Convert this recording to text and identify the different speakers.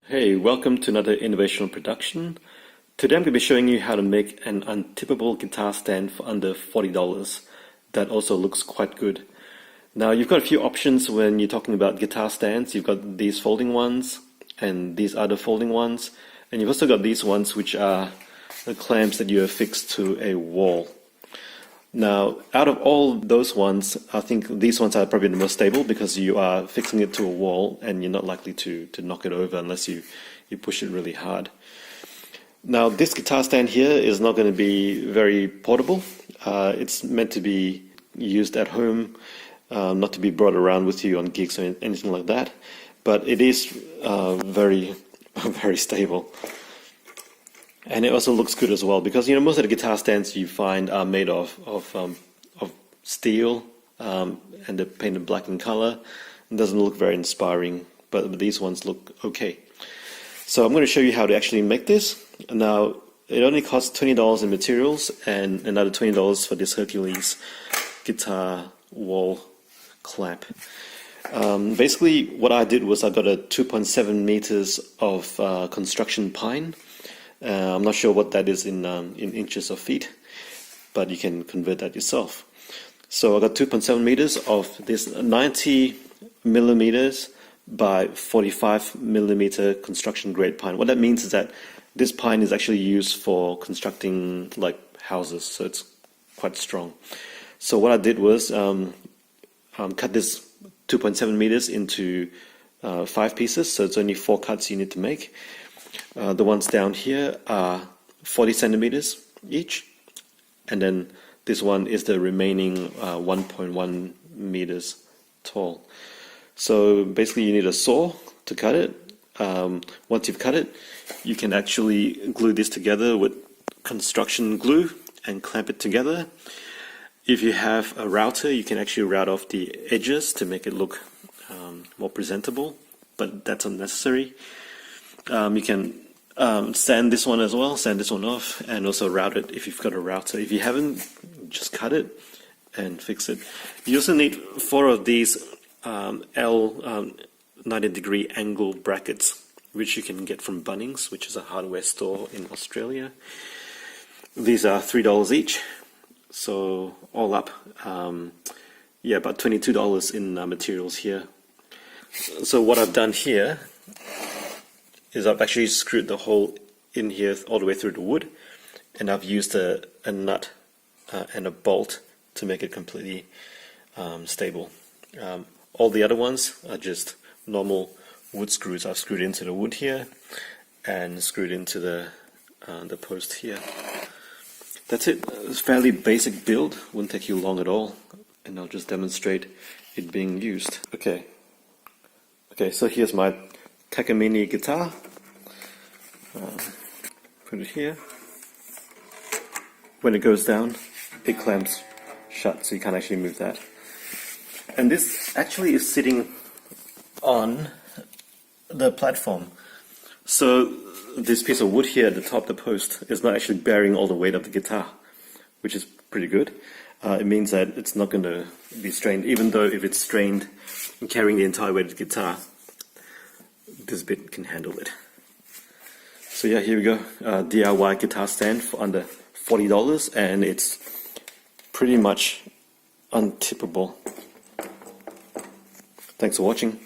Speaker 1: Hey, welcome to another innovational production. Today I'm going to be showing you how to make an untippable guitar stand for under $40 that also looks quite good. Now you've got a few options when you're talking about guitar stands. You've got these folding ones and these other folding ones, and you've also got these ones which are the clamps that you affix to a wall. Now, out of all those ones, I think these ones are probably the most stable because you are fixing it to a wall and you're not likely to knock it over unless you push it really hard. Now, this guitar stand here is not going to be very portable. It's meant to be used at home, not to be brought around with you on gigs or anything like that. But it is very, very stable. And it also looks good as well because most of the guitar stands you find are made of steel and they're painted black in color. It doesn't look very inspiring, but these ones look okay. So I'm going to show you how to actually make this. Now it only costs $20 in materials and another $20 for this Hercules guitar wall clamp. Basically, what I did was I got a 2.7 meters of construction pine. I'm not sure what that is in inches or feet, but you can convert that yourself. So I got 2.7 meters of this 90 millimeters by 45 millimeter construction grade pine. What that means is that this pine is actually used for constructing like houses, so it's quite strong. So what I did was cut this 2.7 meters into 5 pieces, so it's only 4 cuts you need to make. The ones down here are 40 centimeters each, and then this one is the remaining 1.1 meters tall. So basically you need a saw to cut it. Once you've cut it, you can actually glue this together with construction glue and clamp it together. If you have a router, you can actually route off the edges to make it look more presentable, but that's unnecessary. You can sand this one as well, sand this one off, and also route it if you've got a router. If you haven't, just cut it and fix it. You also need 4 of these L 90-degree angle brackets, which you can get from Bunnings, which is a hardware store in Australia. These are $3 each, so all up, yeah, about $22 in materials here. So what I've done here is I've actually screwed the hole in here all the way through the wood, and I've used a nut and a bolt to make it completely stable. All the other ones are just normal wood screws. I've screwed into the wood here and screwed into the post here. That's it. It's a fairly basic build, wouldn't take you long at all, and I'll just demonstrate it being used. Okay, so here's my Takamine guitar. Put it here. When it goes down, it clamps shut, so you can't actually move that. And this actually is sitting on the platform. So this piece of wood here at the top, the post, is not actually bearing all the weight of the guitar, which is pretty good. It means that it's not going to be strained, even though if it's strained and carrying the entire weight of the guitar, this bit can handle it. So yeah, here we go. DIY guitar stand for under $40, and it's pretty much untippable. Thanks for watching.